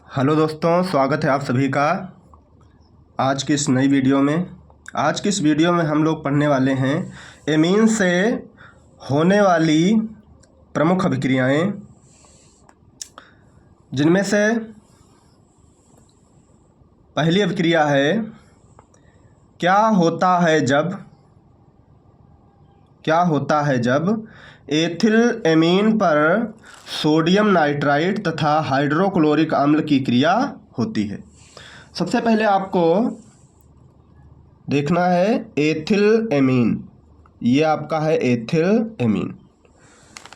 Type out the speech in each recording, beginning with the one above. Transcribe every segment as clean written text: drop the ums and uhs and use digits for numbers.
Hello दोस्तों, स्वागत है आप सभी का आज की इस नई वीडियो में। आज की इस वीडियो में हम लोग पढ़ने वाले हैं एमीन से होने वाली प्रमुख अभिक्रियाएं, जिनमें से पहली अभिक्रिया है क्या होता है जब एथिल एमीन पर सोडियम नाइट्राइट तथा हाइड्रोक्लोरिक अम्ल की क्रिया होती है। सबसे पहले आपको देखना है एथिल एमीन। ये आपका है एथिल एमीन।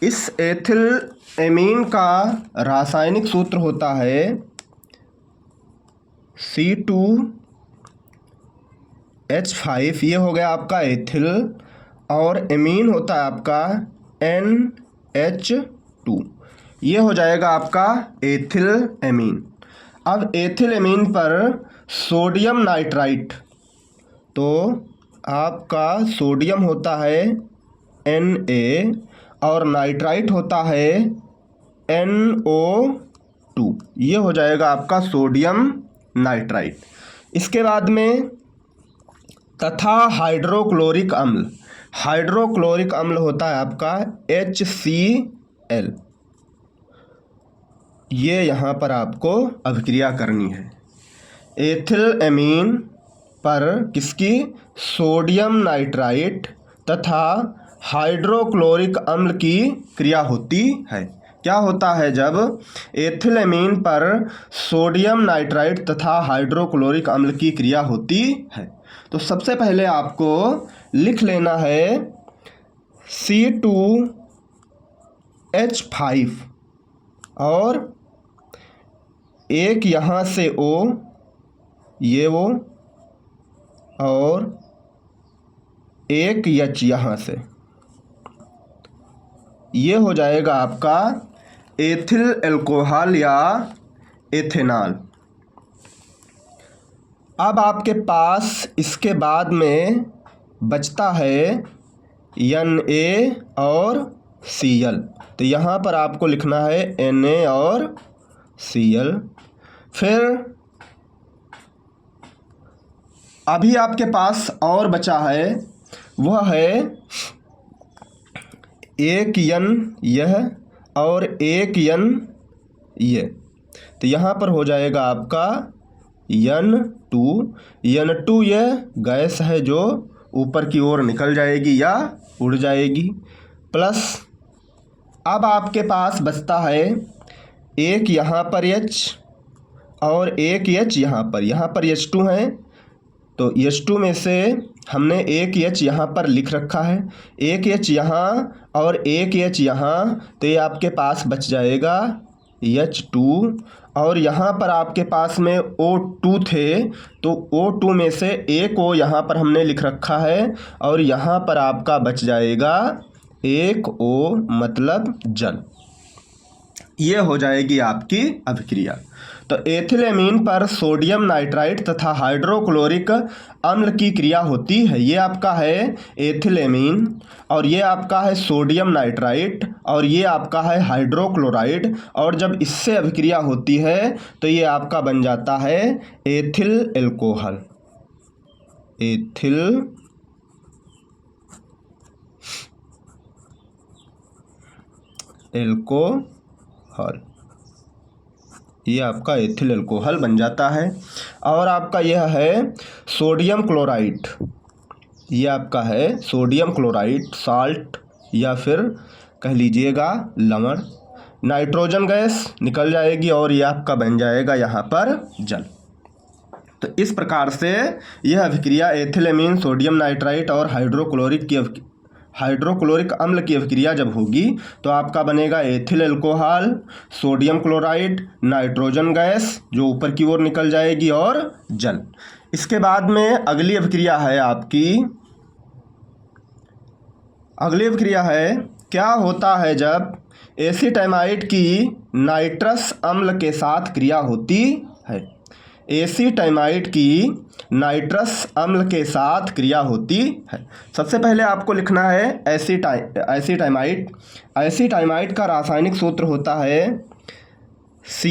इस एथिल एमीन का रासायनिक सूत्र होता है C2H5। ये हो गया आपका एथिल, और एमीन होता है आपका NH2। ये हो जाएगा आपका एथिल एमीन। अब एथिल एमीन पर सोडियम नाइट्राइट, तो आपका सोडियम होता है Na और नाइट्राइट होता है NO2। ये हो जाएगा आपका सोडियम नाइट्राइट। इसके बाद में तथा हाइड्रोक्लोरिक अम्ल होता है आपका HCl। ये यहाँ पर आपको अभिक्रिया करनी है। एथिल एमीन पर किसकी? सोडियम नाइट्राइट तथा हाइड्रोक्लोरिक अम्ल की क्रिया होती है। क्या होता है जब एथिल एमीन पर सोडियम नाइट्राइट तथा हाइड्रोक्लोरिक अम्ल की क्रिया होती है? तो सबसे पहले आपको लिख लेना है C2H5 और एक यहाँ से O, ये वो, और एक H यहाँ से। ये हो जाएगा आपका एथिल अल्कोहल या एथेनॉल। अब आपके पास इसके बाद में बचता है Na और Cl। तो यहाँ पर आपको लिखना है Na और Cl। फिर अभी आपके पास और बचा है, वह है एक N यह और एक N ये। तो यहाँ पर हो जाएगा आपका N2 यह गैस है जो ऊपर की ओर निकल जाएगी या उड़ जाएगी, प्लस अब आपके पास बचता है एक यहाँ पर H और एक H यहाँ पर H2 है। तो H2 में से हमने एक H यहाँ पर लिख रखा है, एक H यहाँ और एक H यहाँ। तो ये आपके पास बच जाएगा H2, और यहाँ पर आपके पास में O2 थे, तो O2 में से एक O यहाँ पर हमने लिख रखा है, और यहाँ पर आपका बच जाएगा एक O, मतलब जल। ये हो जाएगी आपकी अभिक्रिया। तो एथिल एमीन पर सोडियम नाइट्राइट तथा हाइड्रोक्लोरिक अम्ल की क्रिया होती है। ये आपका है एथिल एमीन, और ये आपका है सोडियम नाइट्राइट, और ये आपका है हाइड्रोक्लोराइड। और जब इससे अभिक्रिया होती है तो ये आपका बन जाता है एथिल अल्कोहल। ये आपका एथिल अल्कोहल बन जाता है। और आपका यह है सोडियम क्लोराइड। ये आपका है सोडियम क्लोराइड, साल्ट, या फिर कह लीजिएगा लवण। नाइट्रोजन गैस निकल जाएगी और ये आपका बन जाएगा यहाँ पर जल। तो इस प्रकार से यह अभिक्रिया एथिल एमीन, सोडियम नाइट्राइट और हाइड्रोक्लोरिक अम्ल की अभिक्रिया जब होगी तो आपका बनेगा ethyl alcohol, sodium chloride, nitrogen gas जो ऊपर की ओर निकल जाएगी, और जल। इसके बाद में अगली अभिक्रिया है क्या होता है जब एसीटाइमाइड की नाइट्रस अम्ल के साथ क्रिया होती है। एसीटाइमाइड की नाइट्रस अम्ल के साथ क्रिया होती है। सबसे पहले आपको लिखना है एसीटाइमाइड। एसीटाइमाइड का रासायनिक सूत्र होता है C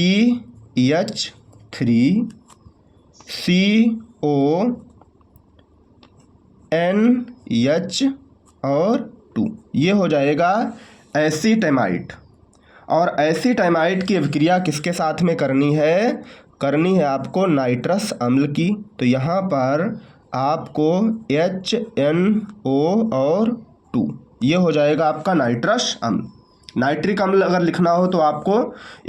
NH और 2, ये हो जाएगा एसीटामाइड। और एसीटामाइड की अभिक्रिया किसके साथ में करनी है? करनी है आपको नाइट्रस अम्ल की। तो यहाँ पर आपको HNO और 2, ये हो जाएगा आपका नाइट्रस अम्ल। नाइट्रिक अम्ल अगर लिखना हो तो आपको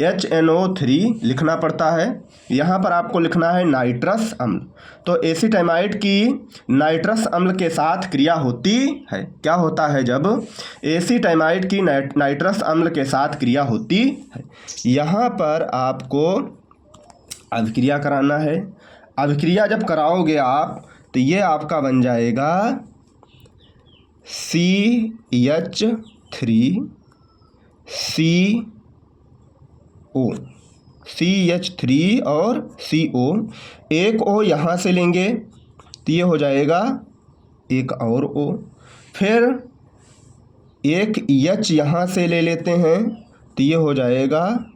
HNO3 लिखना पड़ता है, यहाँ पर आपको लिखना है नाइट्रस अम्ल। तो एसीटामाइड की नाइट्रस अम्ल के साथ क्रिया होती है। क्या होता है जब एसीटामाइड की नाइट्रस अम्ल के साथ क्रिया होती है? यहाँ पर आपको अभिक्रिया कराना है। अभिक्रिया जब कराओगे आप तो ये आपका बन जाएगा CH3 और CO। एक O यहाँ से लेंगे तो ये हो जाएगा एक और O। फिर एक H यहाँ से ले लेते हैं तो ये हो जाएगा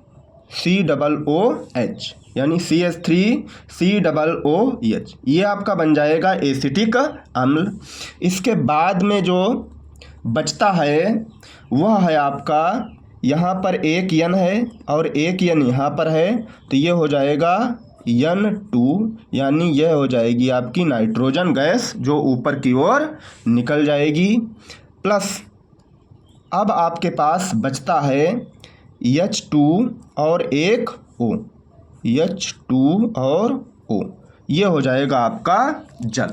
COOH, यानी CH3COOH। ये आपका बन जाएगा एसिटिक अम्ल। इसके बाद में जो बचता है वह है आपका, यहाँ पर एक N है और एक N यहाँ पर है, तो ये हो जाएगा N2, यानी यह हो जाएगी आपकी नाइट्रोजन गैस जो ऊपर की ओर निकल जाएगी। प्लस अब आपके पास बचता है H2 और एक O, H2 और O, ये हो जाएगा आपका जल।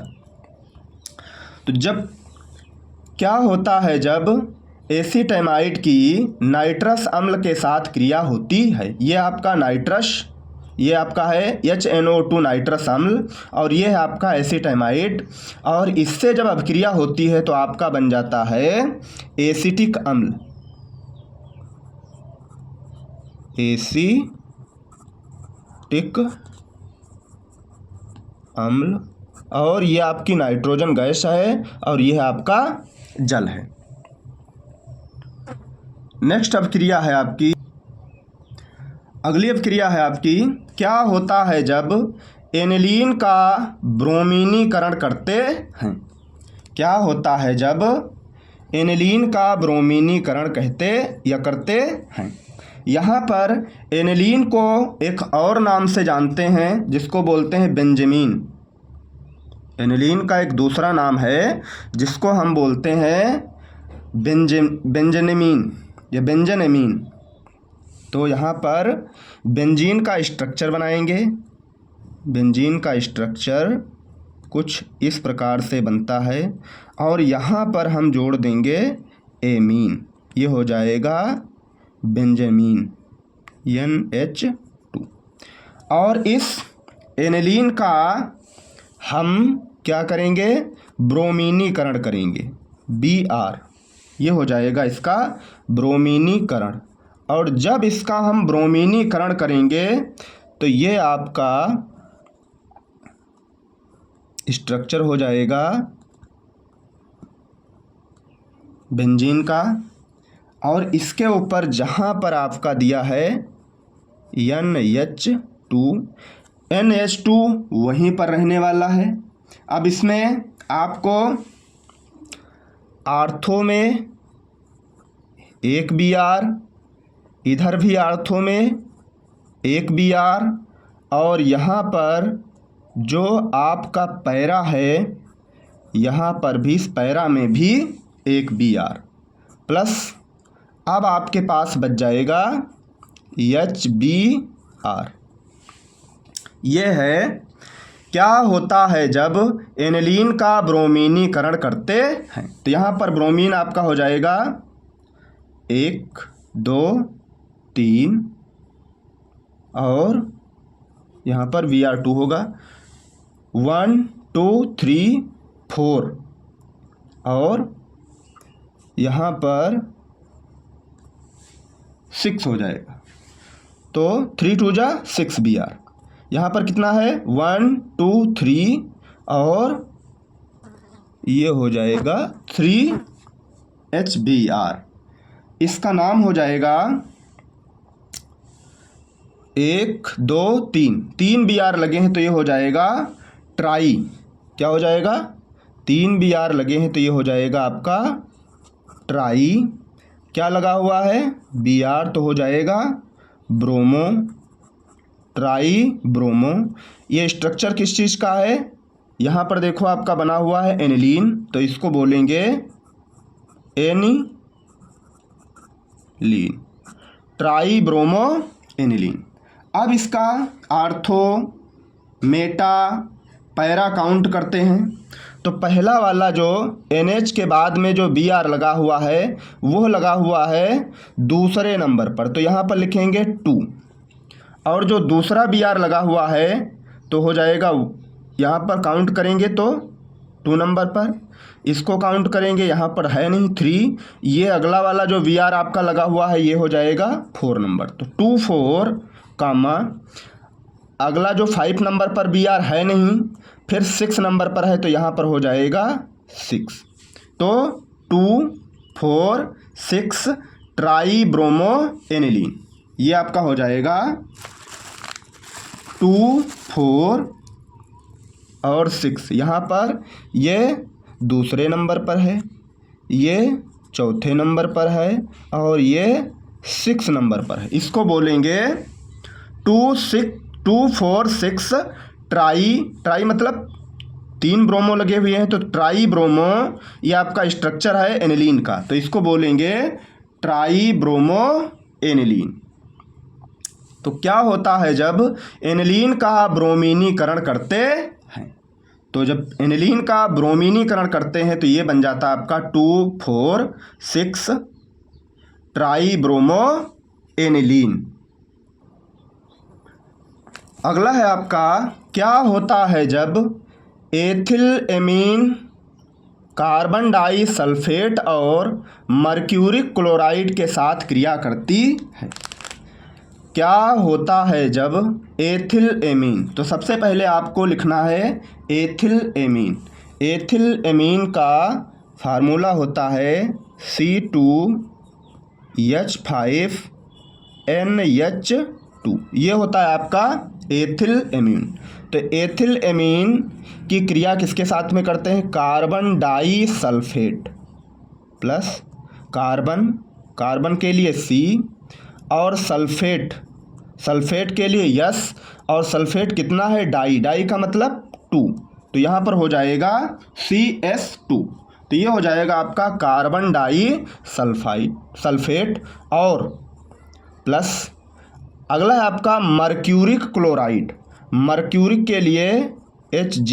तो जब क्या होता है जब एसीटामाइड की नाइट्रस अम्ल के साथ क्रिया होती है, ये आपका नाइट्रस, ये आपका है HNO2 नाइट्रस अम्ल और ये है आपका एसीटामाइड, और इससे जब अभिक्रिया होती है तो आपका बन जाता है एसिटिक अम्ल, एसिटिक अम्ल, और ये आपकी नाइट्रोजन गैस है और ये आपका जल है। नेक्स्ट अभिक्रिया है आपकी, अगली अभिक्रिया है आपकी, क्या होता है जब एनिलीन का ब्रोमीनीकरण करते हैं? क्या होता है जब एनिलीन का ब्रोमीनीकरण करते हैं? यहाँ पर एनिलीन को एक और नाम से जानते हैं जिसको बोलते हैं बेंजामीन। एनिलीन का एक दूसरा नाम है जिसको हम बोलते हैं बेंजामीन या बेंजामीन। तो यहाँ पर बेंजीन का स्ट्रक्चर बनाएंगे। बेंजीन का स्ट्रक्चर कुछ इस प्रकार से बनता है और यहाँ पर हम जोड़ देंगे एमीन, ये हो जाएगा बेंजामीन NH2। और इस एनिलीन का हम क्या करेंगे? ब्रोमीनीकरण करेंगे, Br, ये हो जाएगा इसका ब्रोमीनीकरण। और जब इसका हम ब्रोमीनीकरण करेंगे तो ये आपका स्ट्रक्चर हो जाएगा बेंजीन का, और इसके ऊपर जहाँ पर आपका दिया है NH2 वहीं पर रहने वाला है। अब इसमें आपको आर्थो में एक Br, इधर भी आर्थो में एक Br, और यहाँ पर जो आपका पैरा है यहाँ पर भी इस पैरा में भी एक Br, प्लस अब आपके पास बच जाएगा HBr। ये है क्या होता है जब एनिलीन का ब्रोमीनीकरण करते हैं। तो यहाँ पर ब्रोमीन आपका हो जाएगा 1 2 3 और यहाँ पर Br2 होगा 1 2 3 4 और यहाँ पर 6 हो जाएगा। तो 3 2 जा 6 Br। यहाँ पर कितना है 1 2 3 और ये हो जाएगा 3 HBr। इसका नाम हो जाएगा 1 2 3, 3 Br लगे हैं तो ये हो जाएगा ट्राई। क्या हो जाएगा? 3 Br लगे हैं तो ये हो जाएगा आपका ट्राई। क्या लगा हुआ है? Br, तो हो जाएगा ब्रोमो, ट्राई ब्रोमो। ये स्ट्रक्चर किस चीज़ का है? यहाँ पर देखो आपका बना हुआ है एनिलीन, तो इसको बोलेंगे एनिलीन, ट्राई ब्रोमो एनिलीन। अब इसका आर्थो, मेटा, पैरा काउंट करते हैं। तो पहला वाला जो NH के बाद में जो Br लगा हुआ है वो लगा हुआ है दूसरे नंबर पर, तो यहाँ पर लिखेंगे 2। और जो दूसरा Br लगा हुआ है तो हो जाएगा, यहाँ पर काउंट करेंगे तो 2 नंबर पर, इसको काउंट करेंगे, यहाँ पर है नहीं 3। ये अगला वाला जो Br आपका लगा हुआ है ये हो जाएगा 4 नंबर, तो 2 4 कामा, अगला जो 5 नंबर पर Br है नहीं, फिर 6 नंबर पर है तो यहाँ पर हो जाएगा 6। तो 2 4 6 ट्राई ब्रोमो एनिलीन, ये आपका हो जाएगा 2 4 और 6। यहाँ पर ये दूसरे नंबर पर है, ये चौथे नंबर पर है और ये 6 नंबर पर है। इसको बोलेंगे 2 4 6 ट्राई, ट्राई मतलब 3 ब्रोमो लगे हुए हैं तो ट्राई ब्रोमो, ये आपका स्ट्रक्चर है एनिलीन का, तो इसको बोलेंगे ट्राई ब्रोमो एनिलीन। तो क्या होता है जब एनिलीन का ब्रोमीनीकरण करते हैं? तो जब एनिलीन का ब्रोमीनीकरण करते हैं तो ये बन जाता है आपका 2 4 6 ट्राई ब्रोमो एनिलीन। अगला है आपका, क्या होता है जब ethyl amine carbon disulphate और मर्क्यूरिक क्लोराइड के साथ क्रिया करती है? क्या होता है जब एथिल एमीन? तो सबसे पहले आपको लिखना है एथिल एमीन। एथिल एमीन का फार्मूला होता है C2H5NH2, ये होता है आपका एथिल एमीन। तो एथिल एमीन की क्रिया किसके साथ में करते हैं? Carbon disulphate plus carbon, carbon के लिए C और सल्फेट, सल्फेट के लिए यस, और सल्फेट कितना है? डाई, डाई का मतलब 2, तो यहाँ पर हो जाएगा CS2। तो ये हो जाएगा आपका कार्बन डाई सल्फेट और प्लस अगला है आपका मर्क्यूरिक क्लोराइड। मर्क्यूरिक के लिए Hg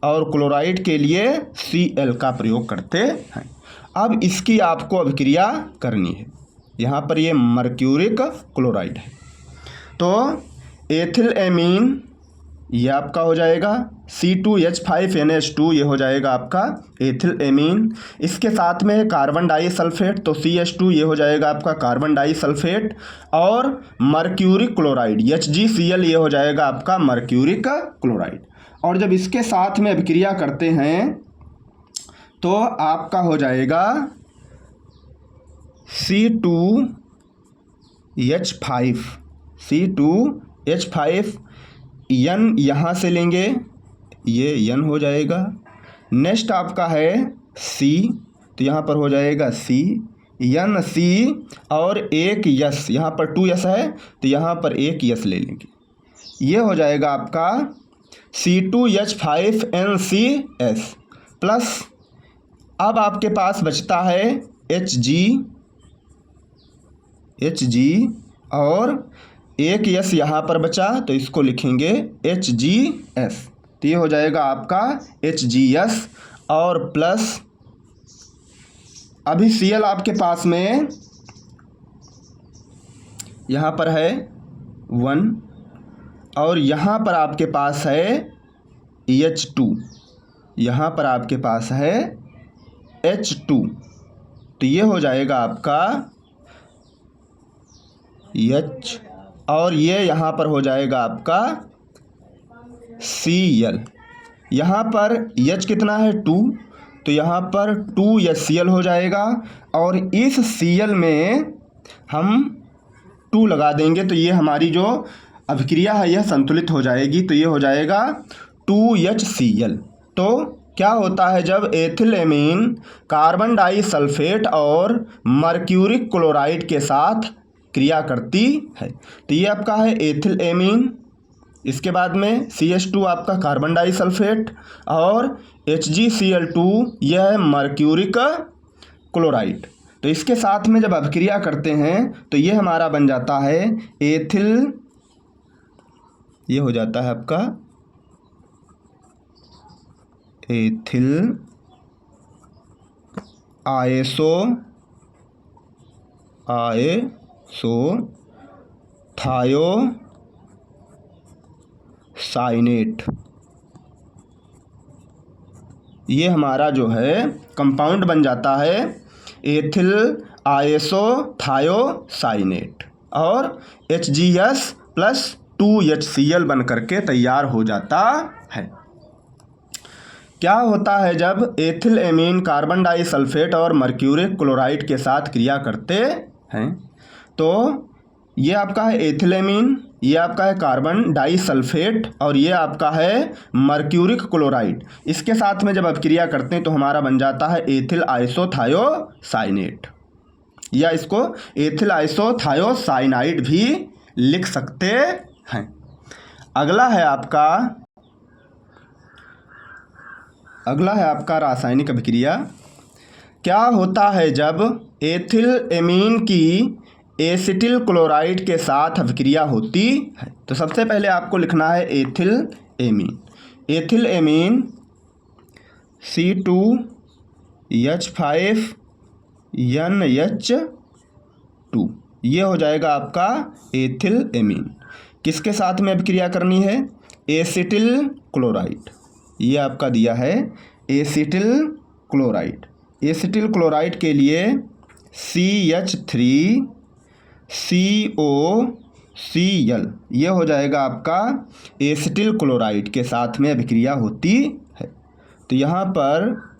और क्लोराइड के लिए Cl का प्रयोग करते हैं। अब इसकी आपको अभिक्रिया करनी है। यहाँ पर ये मर्क्यूरिक क्लोराइड है, तो एथिल एमीन ये आपका हो जाएगा C2H5NH2, ये हो जाएगा आपका एथिल एमीन। इसके साथ में कार्बन डाई सल्फेट, तो CH2, ये हो जाएगा आपका कार्बन डाई सल्फेट और मर्क्यूरिक क्लोराइड HgCl, ये हो जाएगा आपका मर्क्यूरिक क्लोराइड। और जब इसके साथ में अभिक्रिया करते हैं तो आपका हो जाएगा C2H5 N, यहाँ से लेंगे ये N हो जाएगा। नेक्स्ट आपका है C, तो यहाँ पर हो जाएगा NC और एक यस, यहाँ पर 2 यस है तो यहाँ पर एक यस ले लेंगे, ये हो जाएगा आपका C2H5NCS प्लस अब आपके पास बचता है Hg और एक यस यहाँ पर बचा तो इसको लिखेंगे HgS, तो ये हो जाएगा आपका HgS और प्लस अभी Cl आपके पास में यहाँ पर है 1 और यहाँ पर आपके पास है H2, यहाँ पर आपके पास है H2, तो ये हो जाएगा आपका H और ये यहाँ पर हो जाएगा आपका Cl। यहाँ पर H कितना है 2, तो यहाँ पर 2HCl हो जाएगा और इस Cl में हम 2 लगा देंगे तो ये हमारी जो अभिक्रिया है यह संतुलित हो जाएगी। तो ये हो जाएगा 2HCl। तो क्या होता है जब एथिलेमीन कार्बन डाइसल्फेट और मर्क्यूरिक क्लोराइड के साथ क्रिया करती है। तो ये आपका है एथिलेमीन, इसके बाद में CH2 आपका कार्बन डाइसल्फेट और HgCl2 यह है मर्क्यूरिक क्लोराइड। तो इसके साथ में जब अभिक्रिया करते हैं तो ये हमारा बन जाता है एथिल, ये हो जाता है आपका एथिल थायोसाइनेट। ये हमारा जो है कंपाउंड बन जाता है एथिल आइसोथायोसाइनेट और HgS प्लस 2HCl बन करके तैयार हो जाता है। क्या होता है जब एथिलेमीन कार्बन डाइसल्फेट और मर्क्यूरिक क्लोराइड के साथ क्रिया करते हैं? तो ये आपका है एथिलेमीन, ये आपका है कार्बन डाइसल्फेट और ये आपका है मर्क्यूरिक क्लोराइड। इसके साथ में जब अभिक्रिया करते हैं तो हमारा बन जाता है एथिल आइसोथायोसाइनेट, या इसको एथिल आइसोथायोसाइनाइड भी लिख सकते हैं। अगला है आपका रासायनिक अभिक्रिया। क्या होता है जब एथिलेमीन की एसिटिल क्लोराइड के साथ अभिक्रिया होती है? तो सबसे पहले आपको लिखना है एथिलेमीन C2H5NH2, ये हो जाएगा आपका एथिलेमीन। किसके साथ में अभिक्रिया करनी है? एसिटिल क्लोराइड, ये आपका दिया है एसिटिल क्लोराइड। एसिटिल क्लोराइड के लिए CH3COCl, ये हो जाएगा आपका एसिटिल क्लोराइड के साथ में अभिक्रिया होती है। तो यहाँ पर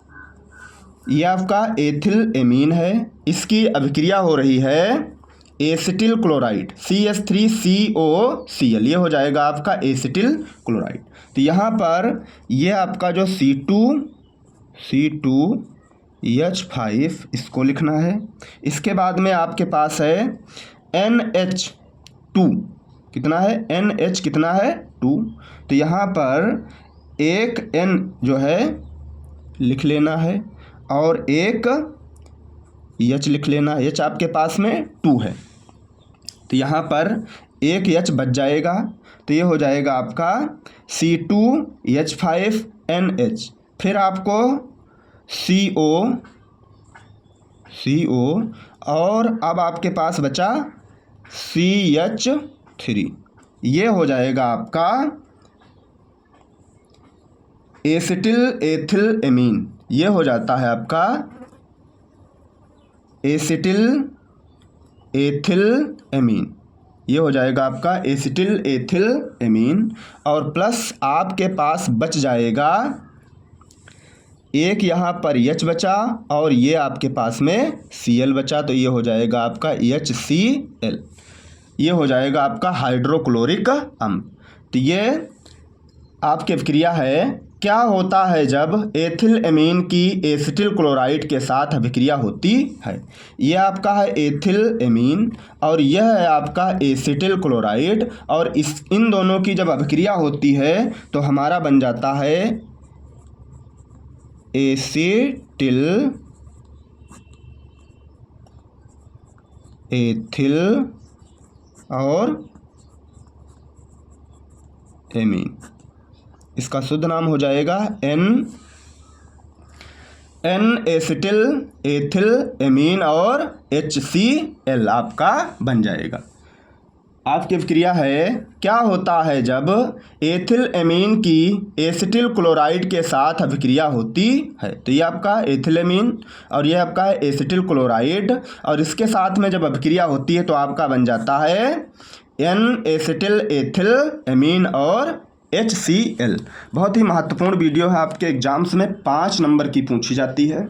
ये आपका एथिलेमीन है, इसकी अभिक्रिया हो रही है एसिटिल क्लोराइड CH3COCl, ये हो जाएगा आपका एसिटिल क्लोराइड। तो यहाँ पर ये आपका जो C2H5 इसको लिखना है। इसके बाद में आपके पास है NH2, कितना है? NH कितना है? 2। तो यहाँ पर एक N जो है लिख लेना है और एक H लिख लेना है। H आपके पास में 2 है तो यहाँ पर एक H बच जाएगा। तो ये हो जाएगा आपका C2H5NH। फिर आपको CO और अब आपके पास बचा CH3, ये हो जाएगा आपका एसिटिल एथिलेमीन, ये हो जाता है आपका एसिटिल एथिलेमीन, ये हो जाएगा आपका एसिटिल एथिलेमीन। और प्लस आपके पास बच जाएगा एक यहाँ पर H बचा और ये आपके पास में Cl बचा, तो ये हो जाएगा आपका HCl, ये हो जाएगा आपका हाइड्रोक्लोरिक अम्ल। तो ये आपकी अभिक्रिया है। क्या होता है जब एथिलेमीन की एसिटिल क्लोराइड के साथ अभिक्रिया होती है? यह आपका है एथिलेमीन और यह है आपका एसिटिल क्लोराइड, और इन दोनों की जब अभिक्रिया होती है तो हमारा बन जाता है एसिटिल एथिल और एमीन। इसका शुद्ध नाम हो जाएगा एन एसिटिल एथिल एमीन और HCl आपका बन जाएगा। आपकी अभिक्रिया है। क्या होता है जब एथिलेमीन की एसिटिल क्लोराइड के साथ अभिक्रिया होती है? तो ये आपका एथिलेमीन और ये आपका है एसिटिल क्लोराइड, और इसके साथ में जब अभिक्रिया होती है तो आपका बन जाता है N एसिटिल एथिल एमीन और HCl। बहुत ही महत्वपूर्ण वीडियो है, आपके एग्जाम्स में 5 नंबर की पूछी जाती है।